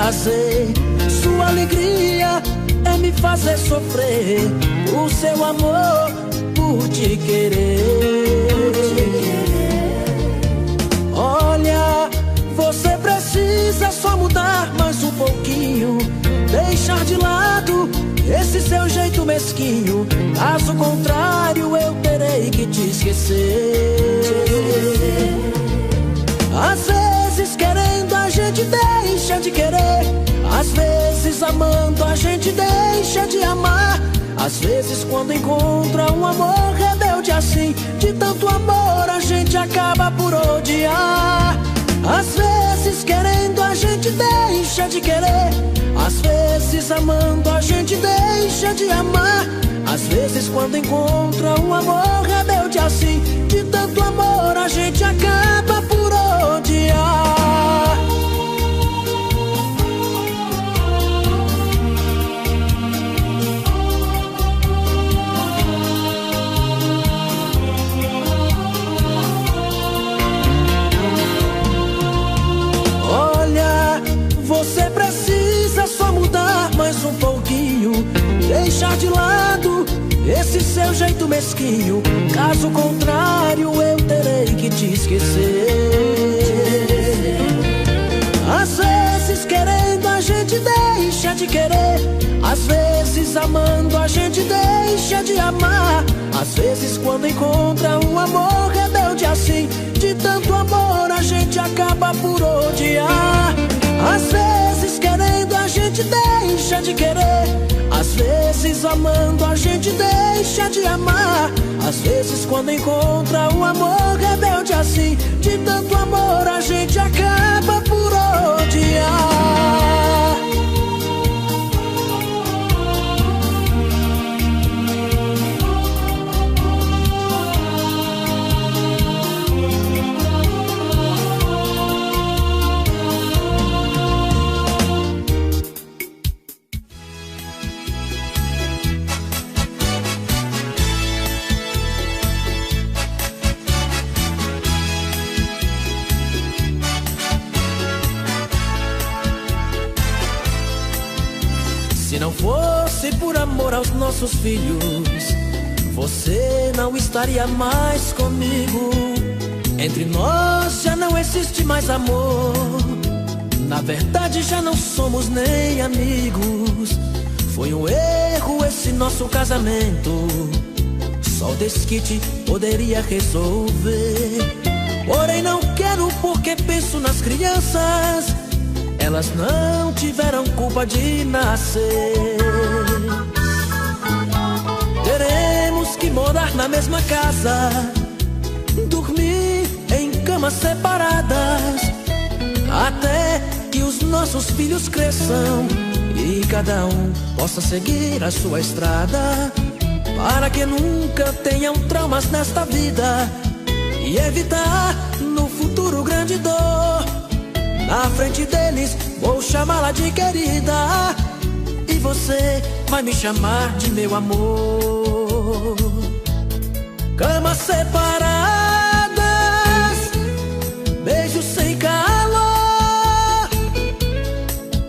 prazer. Sua alegria é me fazer sofrer. O seu amor por te querer. Olha, você precisa só mudar mais um pouquinho, deixar de lado esse seu jeito mesquinho. Caso contrário, eu terei que te esquecer. Às vezes querendo a gente deixa de querer, às vezes amando a gente deixa de amar. Às vezes quando encontra um amor rebelde assim, de tanto amor a gente acaba por odiar. Às vezes querendo a gente deixa de querer, às vezes amando a gente deixa de amar. Às vezes quando encontra um amor rebelde assim, de tanto amor a gente acaba por odiar. Olha, você precisa só mudar mais um pouquinho, deixar de lado esse seu jeito mesquinho. Caso contrário, eu terei que te esquecer. Às vezes querendo a gente deixa de querer, às vezes amando a gente deixa de amar. Às vezes quando encontra um amor rebelde assim, de tanto amor a gente acaba por odiar. Às vezes querendo a gente deixa de querer, às vezes amando a gente deixa de amar. Às vezes quando encontra um amor rebelde assim, de tanto amor a gente acaba por odiar. Se não fosse por amor aos nossos filhos, você não estaria mais comigo. Entre nós já não existe mais amor. Na verdade já não somos nem amigos. Foi um erro esse nosso casamento. Só o desquite poderia resolver. Porém não quero porque penso nas crianças. Elas não tiveram culpa de nascer. Teremos que morar na mesma casa, dormir em camas separadas, até que os nossos filhos cresçam e cada um possa seguir a sua estrada, para que nunca tenham traumas nesta vida e evitar no futuro grande dor. Na frente deles vou chamá-la de querida, e você vai me chamar de meu amor. Camas separadas, beijos sem calor.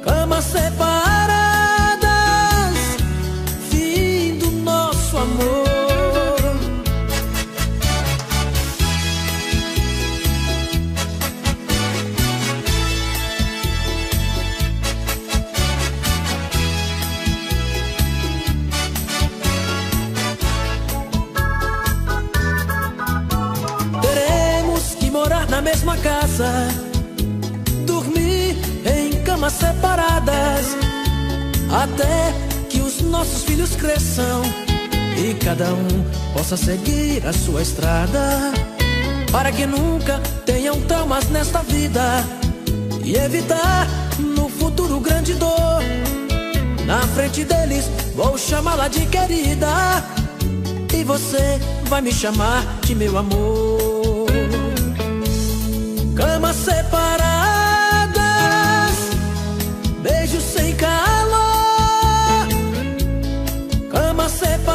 Camas separadas, fim do nosso amor. Na mesma casa, dormir em camas separadas, até que os nossos filhos cresçam e cada um possa seguir a sua estrada, para que nunca tenham traumas nesta vida e evitar no futuro grande dor. Na frente deles vou chamá-la de querida, e você vai me chamar de meu amor. Camas separadas, beijos sem calor. Camas separadas,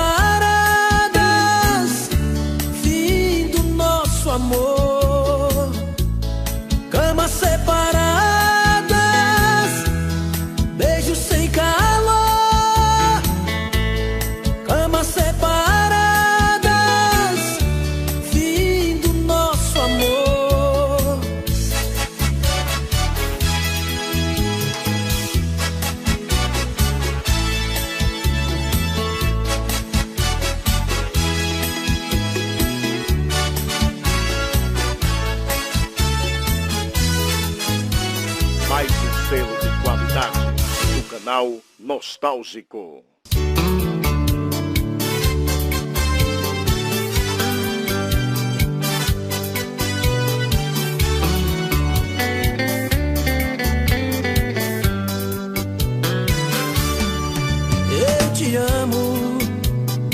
fim do nosso amor. Camas separadas, Canal Nostálgico.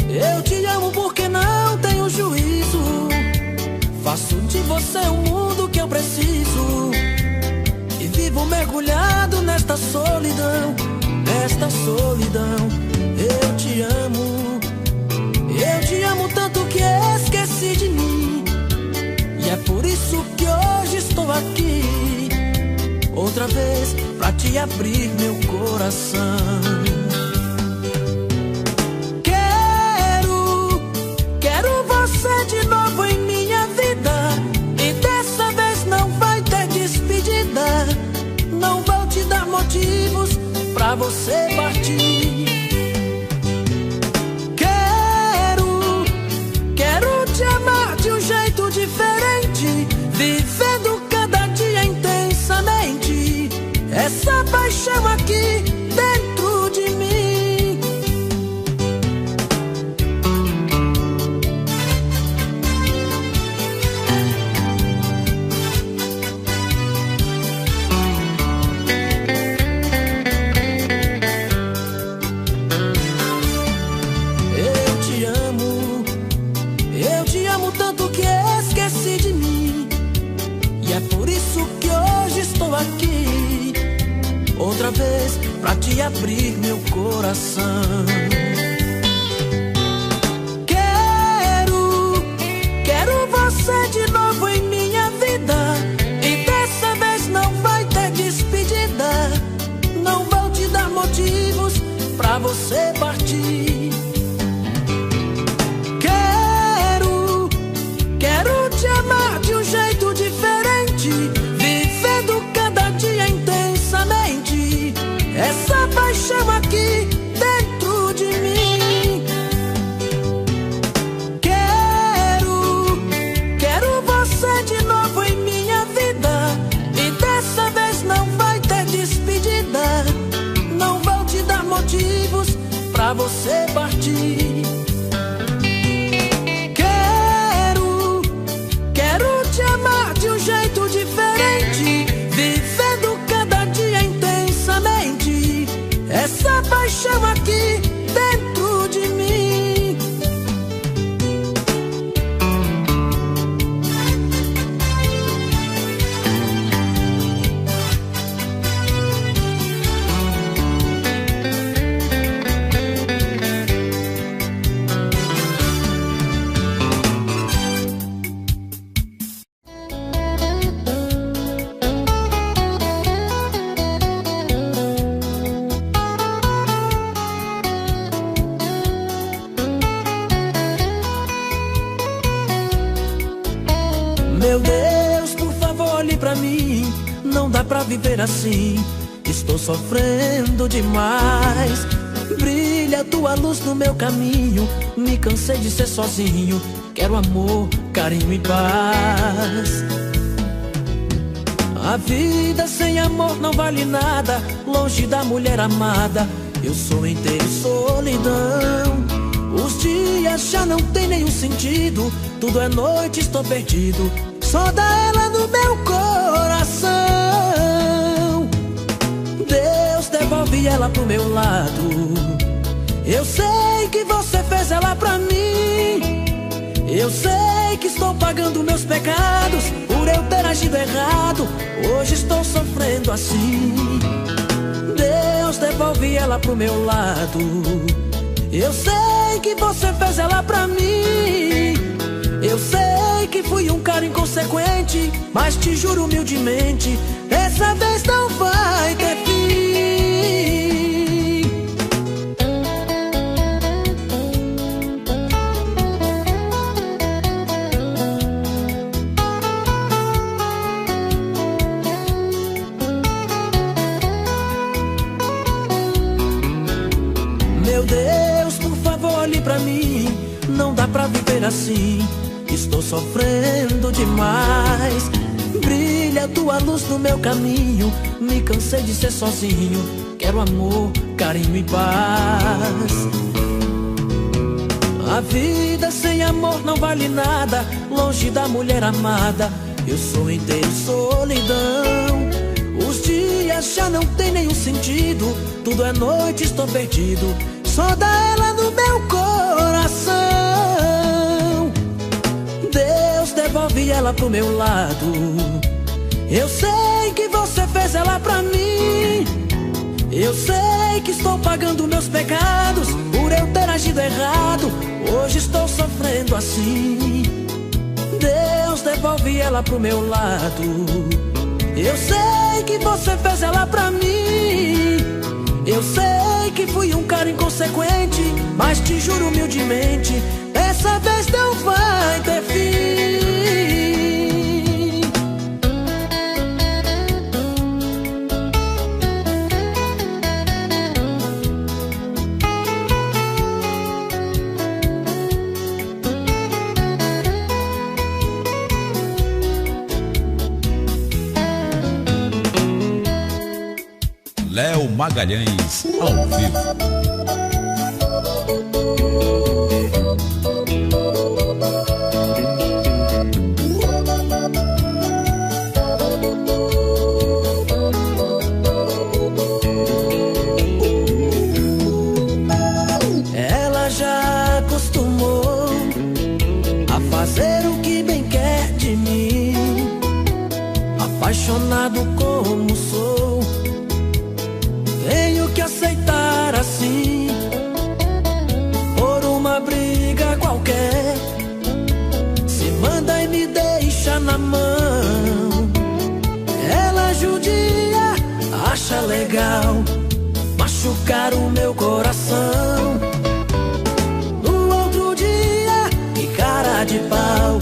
Eu te amo porque não tenho juízo. Faço de você o mundo que eu preciso. E vivo mergulhado nesta solidão, nesta solidão. Eu te amo tanto que esqueci de mim. E é por isso que hoje estou aqui, outra vez pra te abrir meu coração. Quero você de novo em minha vida. E dessa vez não vai ter despedida. Não vou te dar motivos pra você partir. Quero te amar de um jeito diferente, vivendo cada dia intensamente essa paixão aqui dentro de mim. Eu te amo tanto que esqueci de mim. E é por isso que hoje estou aqui, outra vez pra te abrir meu coração. Quero você de novo em minha vida. E dessa vez não vai ter despedida. Não vou te dar motivos pra você partir. Quero te amar de um jeito diferente, vivendo cada dia intensamente essa paixão aqui dentro de mim. Quero você de novo em minha vida. E dessa vez não vai ter despedida. Não vou te dar motivos pra você partir. Quero te amar de um jeito diferente, vivendo cada dia intensamente essa paixão aqui dentro de mim. Meu Deus, por favor, olhe pra mim. Não dá pra viver assim. Estou sofrendo demais. Brilha tua luz no meu caminho. Me cansei de ser sozinho. Quero amor, carinho e paz. A vida sem amor não vale nada. Longe da mulher amada, eu sou inteiro solidão. Os dias já não tem nenhum sentido. Tudo é noite, estou perdido. Só dá ela no meu coração. Deus, devolve ela pro meu lado. Eu sei que você fez ela pra mim. Eu sei que estou pagando meus pecados por eu ter agido errado. Hoje estou sofrendo assim. Deus, devolve ela pro meu lado. Eu sei que você fez ela pra mim. Eu sei que fui um cara inconsequente, mas te juro humildemente, dessa vez não vai ter fim. Meu Deus, por favor, olhe pra mim. Não dá pra viver assim. Estou sofrendo demais. Brilha tua luz no meu caminho. Me cansei de ser sozinho. quero amor, carinho e paz. A vida sem amor não vale nada, longe da mulher amada, eu sou inteiro solidão. Os dias já não tem nenhum sentido, tudo é noite, estou perdido, só dá ela no meu coração. Deus devolve ela pro meu lado. Eu sei que você fez ela pra mim. Eu sei que estou pagando meus pecados por eu ter agido errado. Hoje estou sofrendo assim. Deus devolve ela pro meu lado. Eu sei que você fez ela pra mim. Eu sei que fui um cara inconsequente, mas te juro humildemente, dessa vez não vai ter fim. Léo Magalhães, ao vivo. Ela já acostumou a fazer o que bem quer de mim. Apaixonado como sou, tenho que aceitar assim, por uma briga qualquer. Se manda e me deixa na mão. Ela judia, acha legal machucar o meu coração. No outro dia, que cara de pau,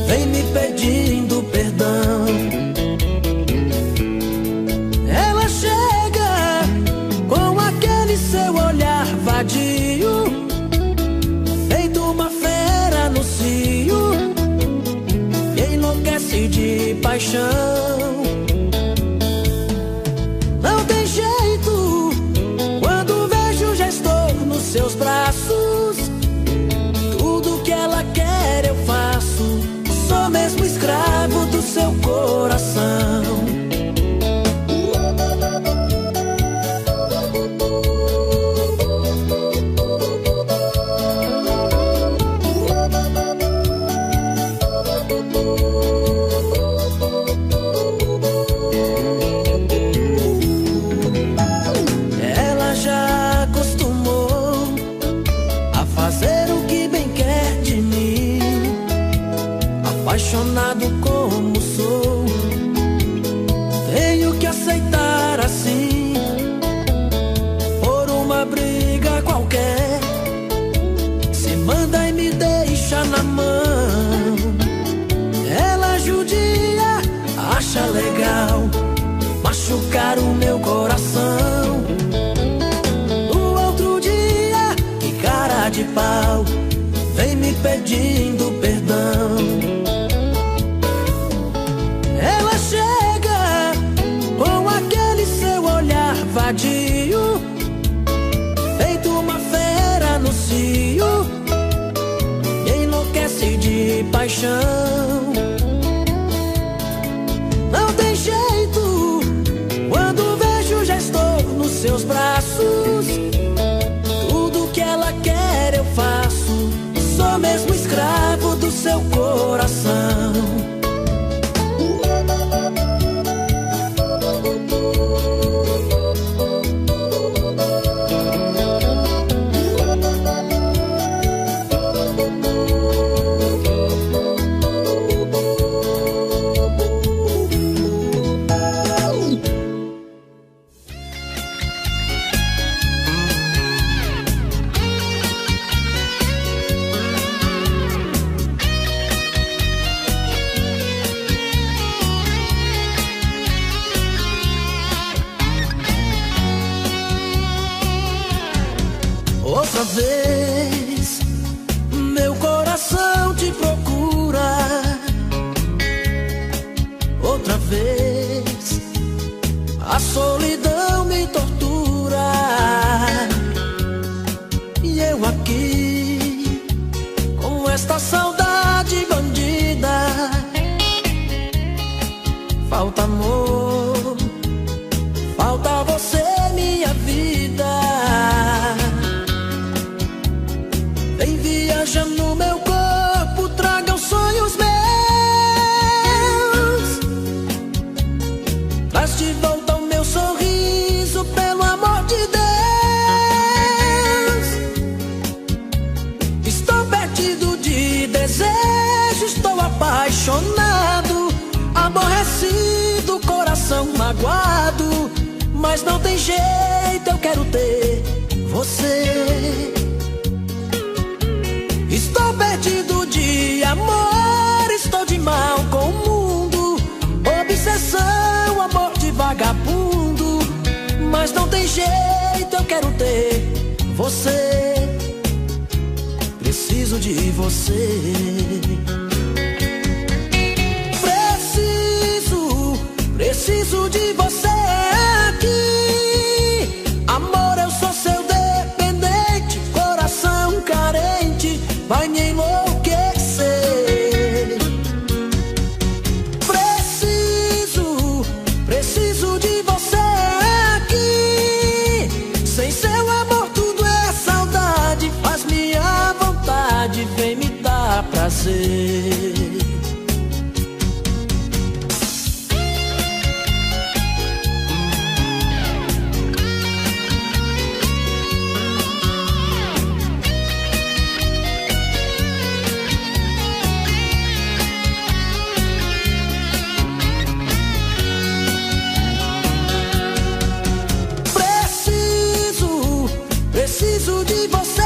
vem me pedindo perdão. Ela chega com aquele seu olhar vadio, feito uma fera no cio, me enlouquece de paixão. Não tem jeito, quando vejo já estou nos seus braços. Tudo que ela quer eu faço, sou mesmo escravo do seu coração. Ela já acostumou a fazer o que bem quer de mim. Apaixonado como sou, tenho que aceitar assim, por uma briga qualquer. Se manda e me deixa na mão. Ela judia, acha legal machucar o meu coração. No outro dia, que cara de pau, vem me pedindo perdão. Ela chega com aquele seu olhar vadio, feito uma fera no cio, me enlouquece de paixão. Não tem jeito, quando vejo já estou nos seus braços. Tudo que ela quer eu faço, sou mesmo escravo do seu coração. Outra vez, meu coração te procura. Outra vez, a solidão me tortura. apaixonado, aborrecido, coração magoado, mas não tem jeito, eu quero ter você. Estou perdido de amor, estou de mal com o mundo, obsessão, amor de vagabundo, mas não tem jeito, eu quero ter você. Preciso de você. Preciso de você aqui. Amor, eu sou seu dependente, coração carente, vai me enlouquecer. Preciso de você aqui. Sem seu amor tudo é saudade, faz minha vontade, vem me dar prazer. Preciso de você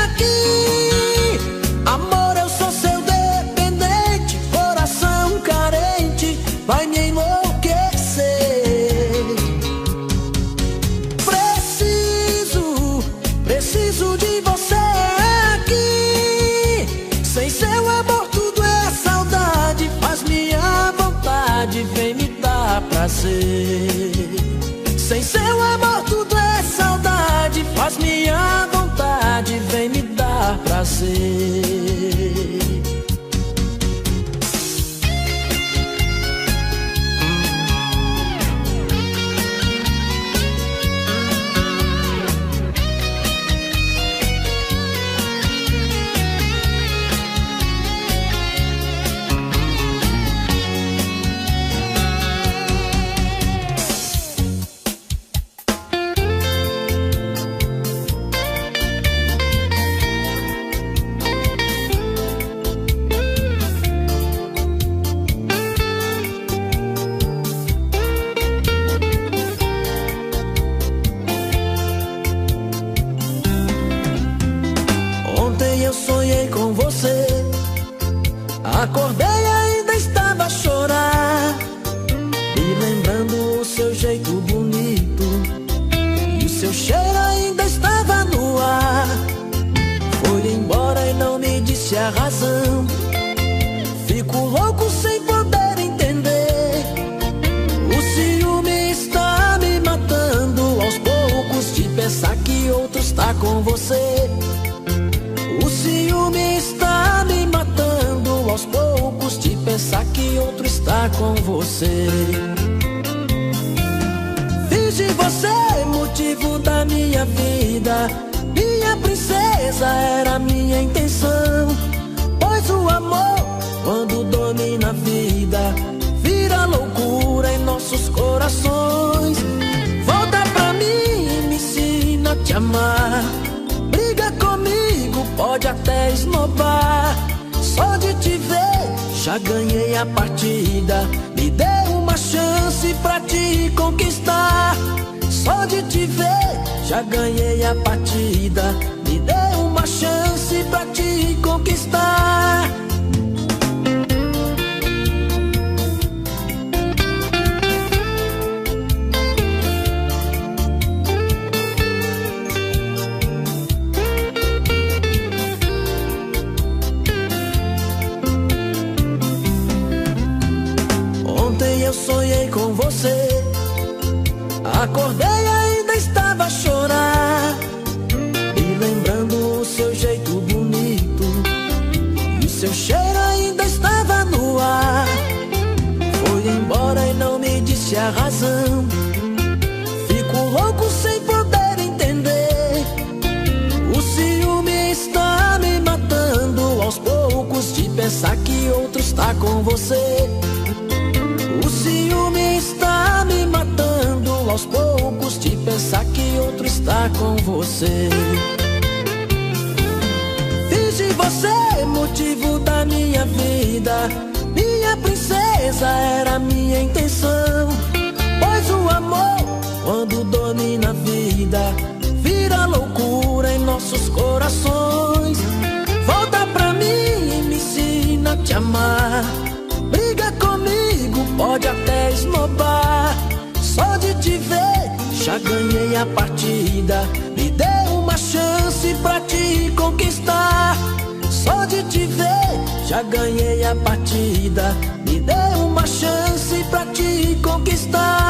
aqui. Amor, eu sou seu dependente, coração carente, vai me enlouquecer. Preciso de você aqui. Sem seu amor tudo é saudade, faz minha vontade, vem me dar prazer. Sem seu amor tudo é saudade, faz minha vontade, vem me dar prazer. Eu sonhei com você, acordei e ainda estava a chorar, me lembrando o seu jeito bonito, e o seu cheiro ainda estava no ar. Foi embora e não me disse a razão, fico louco sem poder entender. O ciúme está me matando aos poucos, de pensar que outro está com você. O ciúme está me matando aos poucos, de pensar que outro está com você. Fiz de você motivo da minha vida, minha princesa era minha intenção. Pois o amor, quando domina a vida, vira loucura em nossos corações. Volta pra mim e me ensina a te amar. Briga comigo, pode até esnobar. Só de te ver, já ganhei a partida. Me dê uma chance pra te conquistar. Só de te ver, já ganhei a partida. Me dê uma chance pra te conquistar. Eu sonhei com você, acordei e ainda estava a chorar, me lembrando o seu jeito bonito, e o seu cheiro ainda estava no ar. Foi embora e não me disse a razão, fico louco sem poder entender. O ciúme está me matando aos poucos, de pensar que outro está com você. O ciúme está me matando aos poucos, de pensar que outro está com você. Fiz de você motivo da minha vida, Minha princesa era minha intenção, pois o amor, quando domina a vida, vira loucura em nossos corações. Volta pra mim e me ensina a te amar. Briga comigo, pode até esnobar. Só de te ver, já ganhei a partida. Me dê uma chance pra te conquistar. Só de te ver, já ganhei a partida. Me dê uma chance pra te conquistar.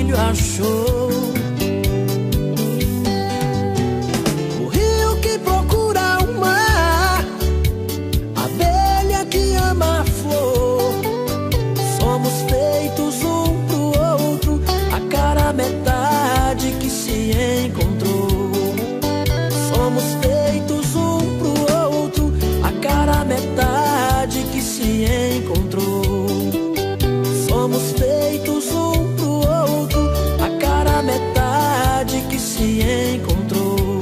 orgulho achou. O rio que procura o mar, a abelha que ama a flor. Somos feitos um pro outro, a cara metade que se encontrou. Somos feitos um pro outro, a cara metade que se encontrou. Somos feitos um pro outro, a cara metade que se encontrou.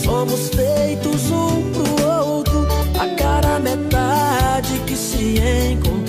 Somos feitos um pro outro, a cara metade que se encontrou.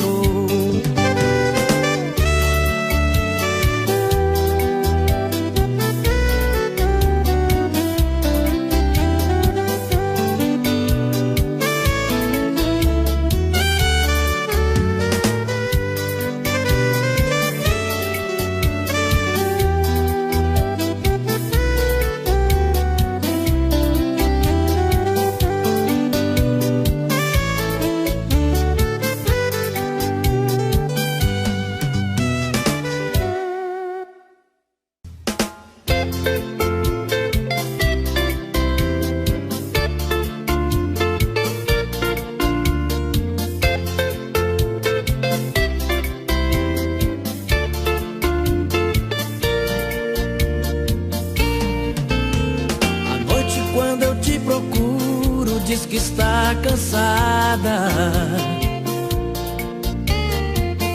Quando eu te procuro, diz que está cansada.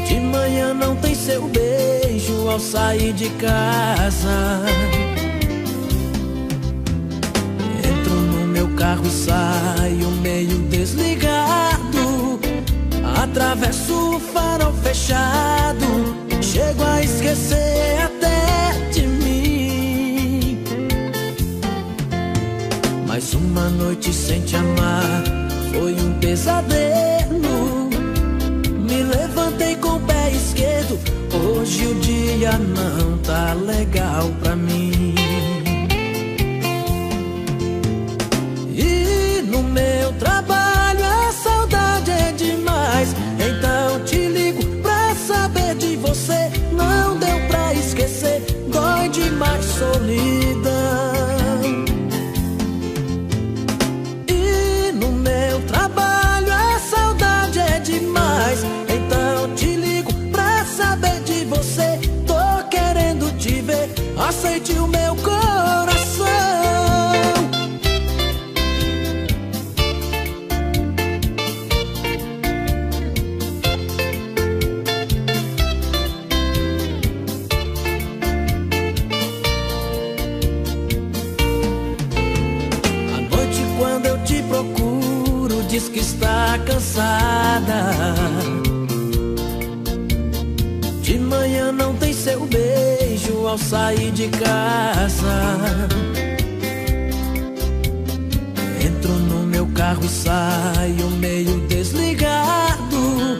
De manhã não tem seu beijo ao sair de casa. Entro no meu carro e saio meio desligado. Atravesso o farol fechado. Chego a esquecer até de mim. Mais uma noite sem te amar foi um pesadelo. Me levantei com o pé esquerdo. Hoje o dia não tá legal pra mim. E no meu trabalho a saudade é demais. Então te ligo pra saber de você. Não deu pra esquecer, dói demais solidão. Trabalho, a saudade é demais. Então te ligo pra saber de você. Tô querendo te ver, aceite o meu coração. À noite quando eu te procuro, diz que está cansada. De manhã não tem seu beijo ao sair de casa. Entro no meu carro e saio meio desligado.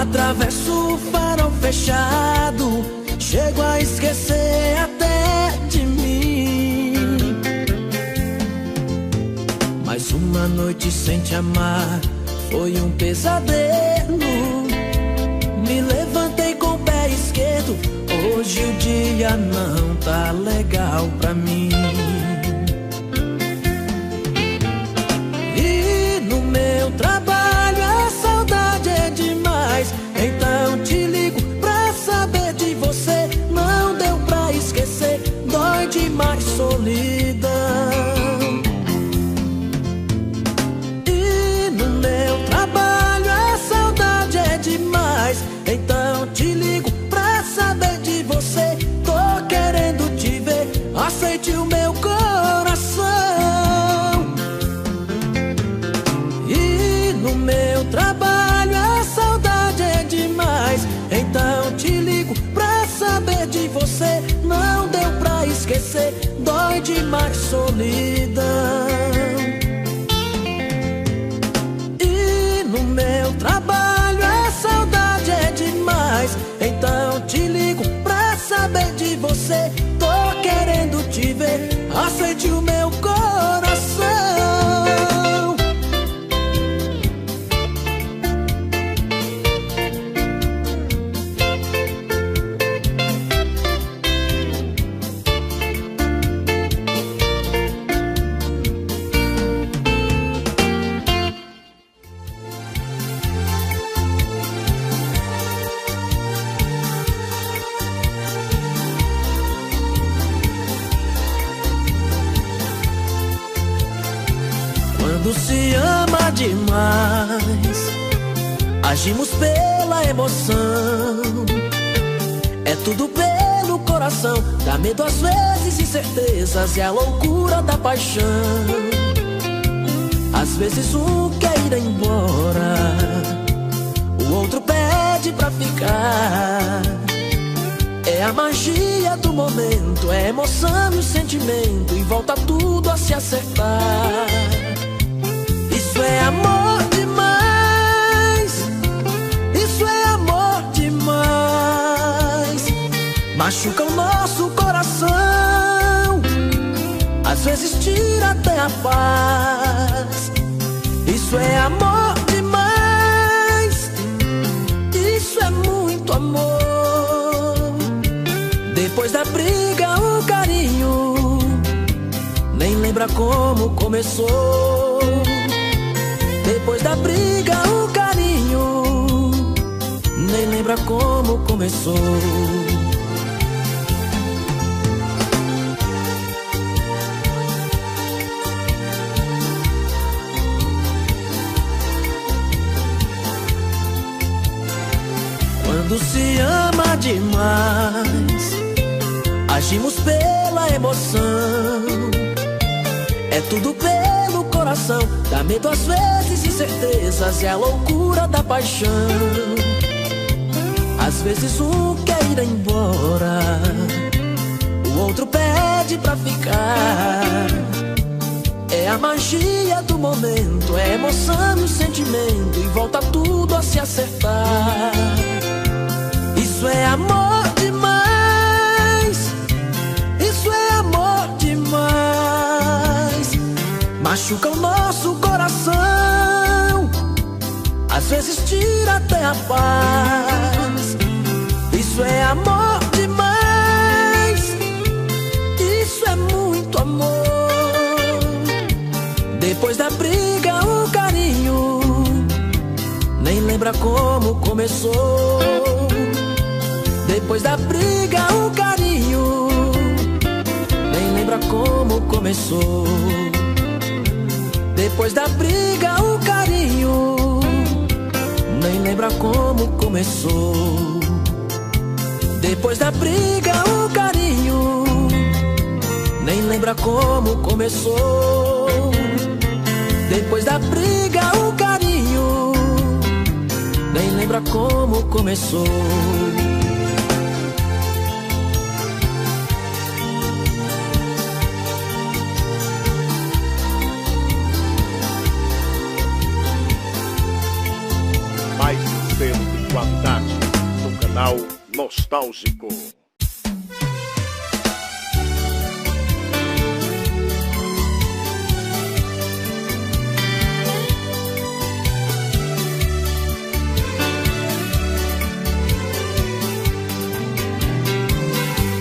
Atravesso o farol fechado. Chego a esquecer até de mim. Mais uma noite sem te amar foi um pesadelo. Me levantei com o pé esquerdo. Hoje o dia não tá legal pra mim. E no meu trabalho a saudade é demais. Então te ligo pra saber de você. Não deu pra esquecer, dói demais solidão. Então te ligo pra saber de você. Tô querendo te ver, aceite o meu coração. E no meu trabalho a saudade é demais. Então te ligo pra saber de você. Não deu pra esquecer, dói demais solidão. E no meu trabalho a saudade é demais. Então te ligo pra saber de você. Tô querendo te ver, aceite o meu coração. se ama demais, agimos pela emoção. É tudo pelo coração, dá medo às vezes, incertezas e a loucura da paixão. Às vezes um quer ir embora, o outro pede pra ficar. É a magia do momento, é a emoção e o sentimento, e volta tudo a se acertar. Isso é amor demais, isso é amor demais. Machuca o nosso coração, às vezes tira até a paz. Isso é amor demais, isso é muito amor. Depois da briga, o carinho nem lembra como começou. Depois da briga, o carinho nem lembra como começou. Quando se ama demais, agimos pela emoção. É tudo pelo coração, dá medo às vezes, incertezas e a loucura da paixão. Às vezes um quer ir embora, o outro pede pra ficar. É a magia do momento, é a emoção e o sentimento, e volta tudo a se acertar. Isso é amor demais, isso é amor demais. Machuca o nosso coração, às vezes tira até a paz. Isso é amor demais, isso é muito amor. Depois da briga, o carinho nem lembra como começou. Depois da briga, o carinho nem lembra como começou. Depois da briga, o carinho nem lembra como começou. Depois da briga, o carinho nem lembra como começou. Depois da briga, o carinho nem lembra como começou. Mais um selo de qualidade no canal Nostálgico.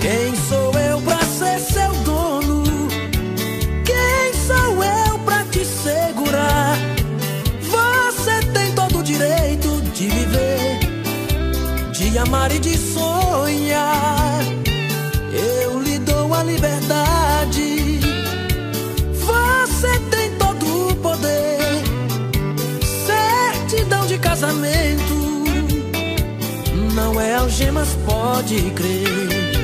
Quem sou eu pra ser seu dono? Quem sou eu pra te segurar? Você tem todo o direito de viver, de amar e de sonhar. Eu lhe dou a liberdade. Você tem todo o poder. Certidão de casamento não é algemas, pode crer.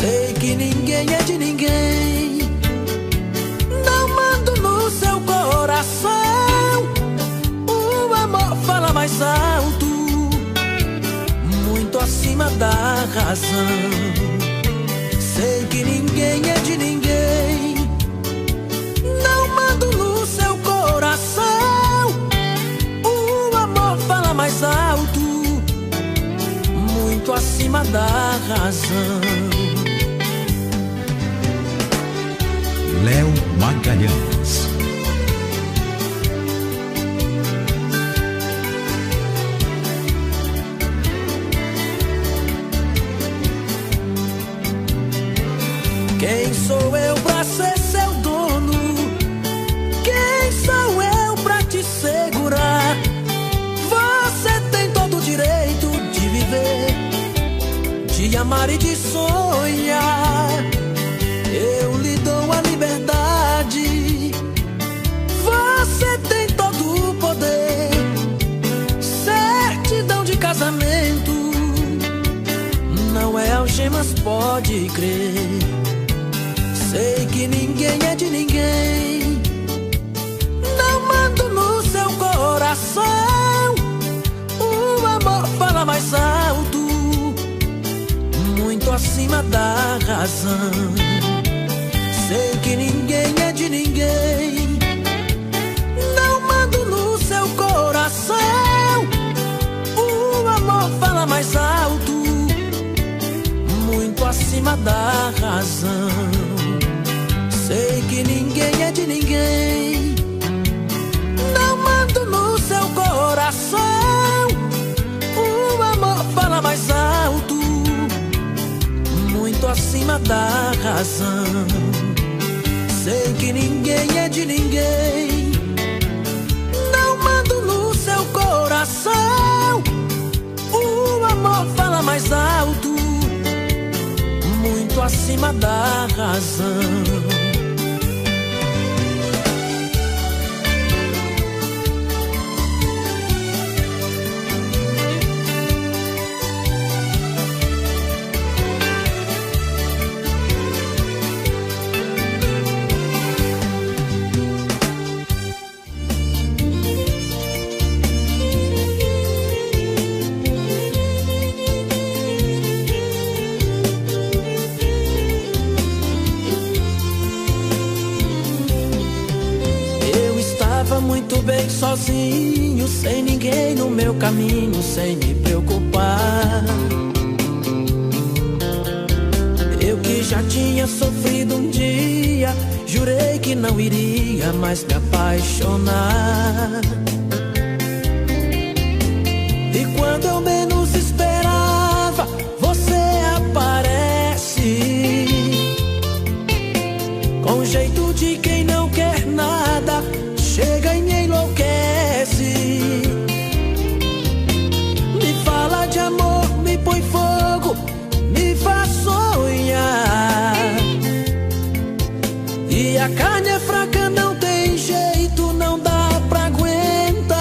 Sei que ninguém é de ninguém, não mando no seu coração. O amor fala mais alto, muito acima da razão. Sei que ninguém é de ninguém, não mando no seu coração. O amor fala mais alto, muito acima da razão. Léo Magalhães. Quem sou eu pra ser seu dono? Quem sou eu pra te segurar? Você tem todo o direito de viver, de amar e de sonhar. Eu lhe dou a liberdade. algemas, pode crer. Sei que ninguém é de ninguém. Não mando no seu coração. O amor fala mais alto, muito acima da razão. Sei que ninguém é de ninguém. Não mando no seu coração. O amor fala mais alto, muito acima da razão. Sei que ninguém é de ninguém. Não mando no seu coração. O amor fala mais alto, muito acima da razão. Sei que ninguém é de ninguém. Não mando no seu coração. O amor fala mais alto, muito acima da razão. Muito bem sozinho, sem ninguém no meu caminho, sem me preocupar. Eu que já tinha sofrido um dia, jurei que não iria mais me apaixonar. E quando eu menos esperava, você aparece com um jeito de quem não quer nada. Chega e me enlouquece. Me fala de amor, me põe fogo, me faz sonhar. E a carne é fraca, não tem jeito, não dá pra aguentar.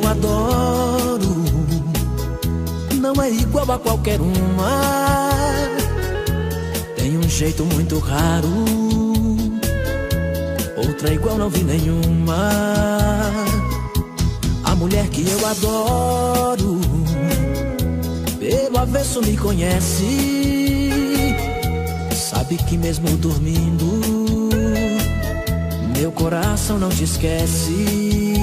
eu adoro não é igual a qualquer uma. Tem um jeito muito raro, outra igual não vi nenhuma. A mulher que eu adoro, pelo avesso me conhece. Sabe que mesmo dormindo, meu coração não te esquece.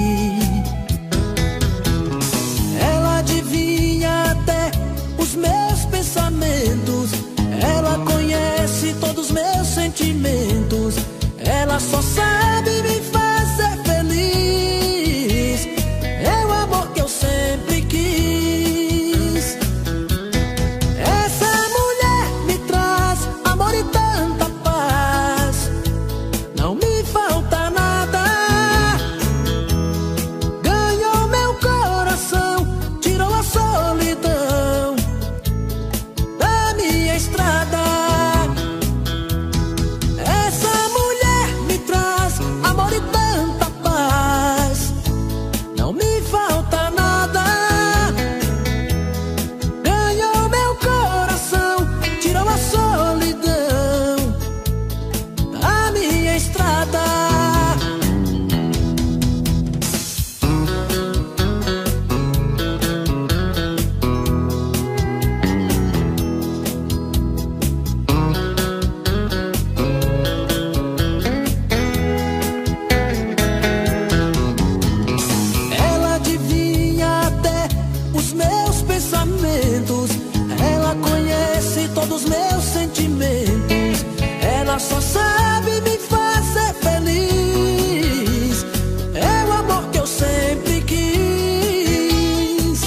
Ela adivinha até os meus pensamentos. Ela conhece todos os meus sentimentos. Ela só sabe me fazer feliz. É o amor que eu sempre quis. Essa mulher me traz amor e tanta paz. Não me falta nada. Ganhou meu coração, tirou a solidão da minha estrada. Essa mulher me traz amor e tanta paz. Não me falta nada. Ganhou meu coração, tirou a solidão da minha estrada. Ela adivinha até os meus pensamentos. Ela conhece todos os meus sentimentos. Ela só sabe me fazer feliz. É o amor que eu sempre quis.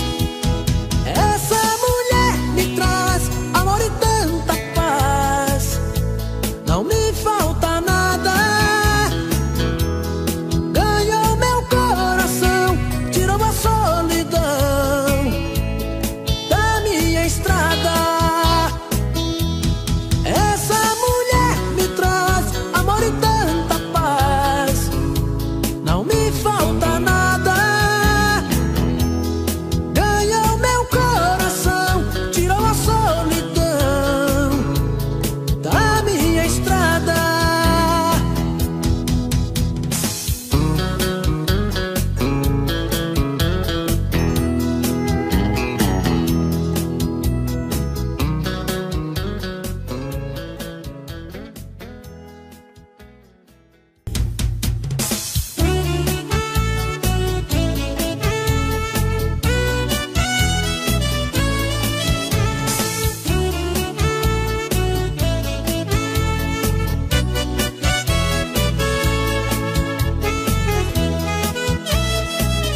Essa mulher me traz amor e tanta paz. Não me falta nada. Ganhou meu coração, tirou a solidão da minha estrada. Essa mulher me traz amor e tanta paz. Não me falta nada. Ganhou meu coração, tirou a solidão da minha estrada.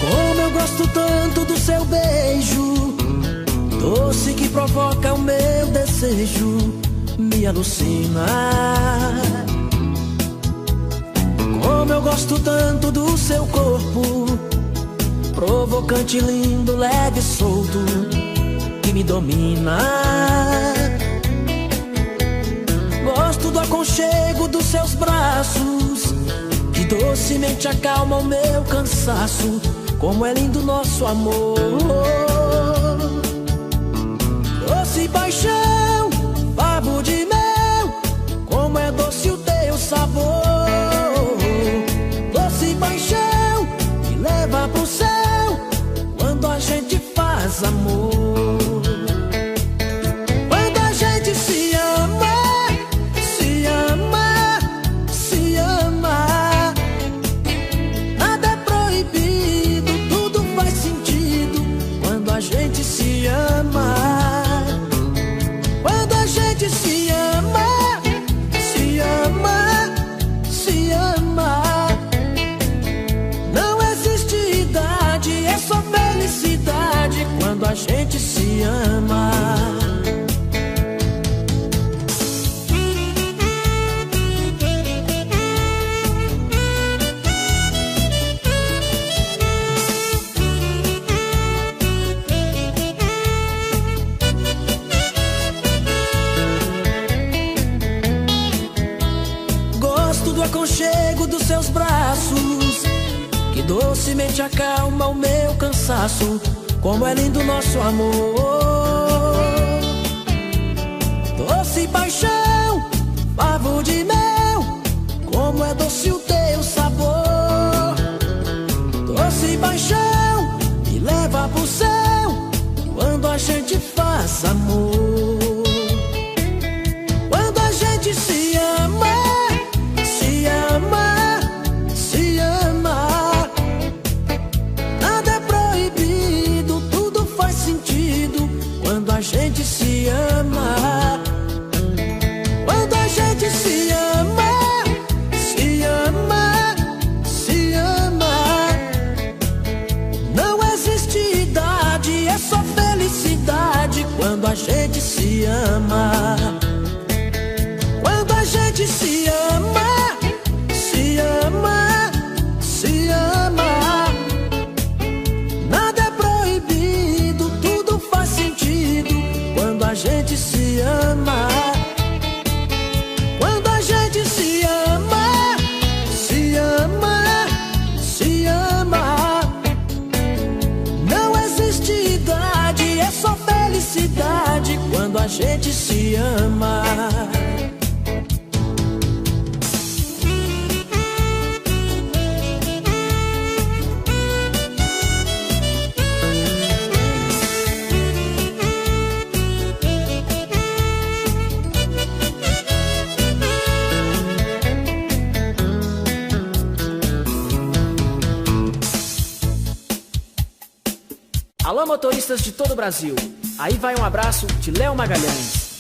Como eu gosto tanto do seu beijo, doce que provoca o meu desejo, me alucina. Como eu gosto tanto do seu corpo, provocante, lindo, leve e solto, que me domina. Gosto do aconchego dos seus braços, que docemente acalma o meu cansaço. Como é lindo nosso amor. Doce paixão, favo de mel, como é doce o teu sabor. Doce paixão, me leva pro céu quando a gente faz amor. Quando a gente se ama, se ama, se ama. Nada é proibido, tudo faz sentido quando a gente se ama. Quando a gente se ama, se ama, se ama. Não existe idade, é só felicidade quando a gente se ama. Gosto do aconchego dos seus braços, que docemente acalma o meu cansaço. Como é lindo nosso amor, doce paixão, favo de mel, como é doce o teu sabor. Doce paixão, me leva pro céu quando a gente faz amor. Quando a gente se ama, se ama, se ama. Nada é proibido, tudo faz sentido quando a gente se ama. Quando a gente se ama, se ama, se ama. Não existe idade, é só felicidade quando a gente se ama. Quando a gente se ama, se ama, se ama. Nada é proibido, tudo faz sentido quando a gente se ama. Quando a gente se ama, se ama, se ama. Não existe idade, é só felicidade quando a gente se ama. Alô, motoristas de todo o Brasil, aí vai um abraço de Léo Magalhães.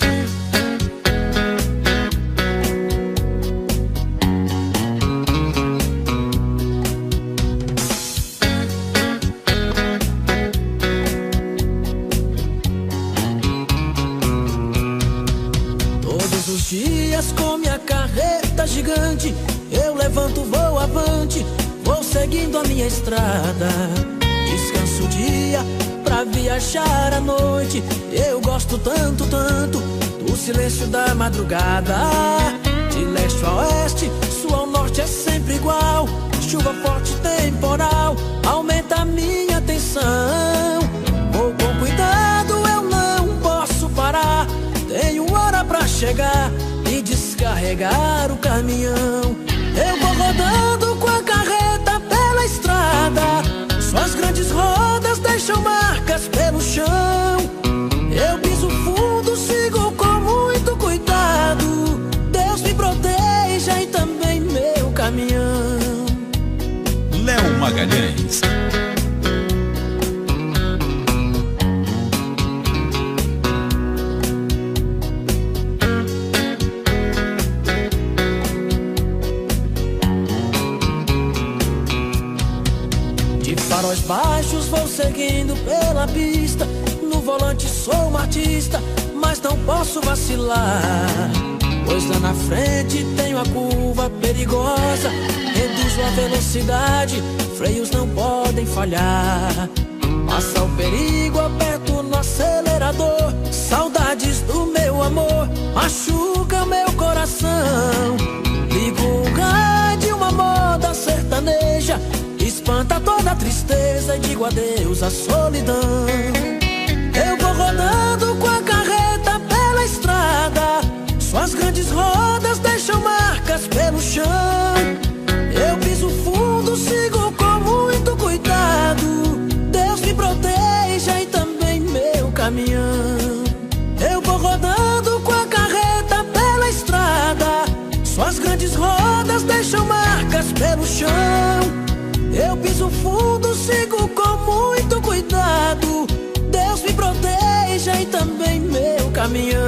Todos os dias com minha carreta gigante, eu levanto, vou avante, vou seguindo a minha estrada. Descanso o dia pra viajar à noite. Eu gosto tanto, tanto do silêncio da madrugada. De leste a oeste, sul ao norte é sempre igual. Chuva forte, temporal, aumenta a minha tensão. Vou com cuidado, eu não posso parar. Tenho hora pra chegar e descarregar o caminhão. Eu vou rodando com a carreta pela estrada. Suas grandes rodas deixam marcas pelo chão. Eu piso fundo, sigo com muito cuidado. Deus me proteja e também meu caminhão. Léo Magalhães. Faróis baixos vou seguindo pela pista. No volante sou um artista, mas não posso vacilar, pois lá na frente tenho a curva perigosa. Reduzo a velocidade, freios não podem falhar. Passa o perigo, aperto no acelerador. Saudades do meu amor machuca meu coração. Ligo o rádio, uma moda sertaneja, espanta toda a tristeza e digo adeus à solidão. Eu vou rodando com a carreta pela estrada. Suas grandes rodas deixam marcas pelo chão. Eu piso fundo, sigo com muito cuidado. Deus me proteja e também meu caminhão. Eu vou rodando com a carreta pela estrada. Suas grandes rodas deixam marcas pelo chão. Eu piso fundo, sigo com muito cuidado. Deus me proteja e também meu caminhão.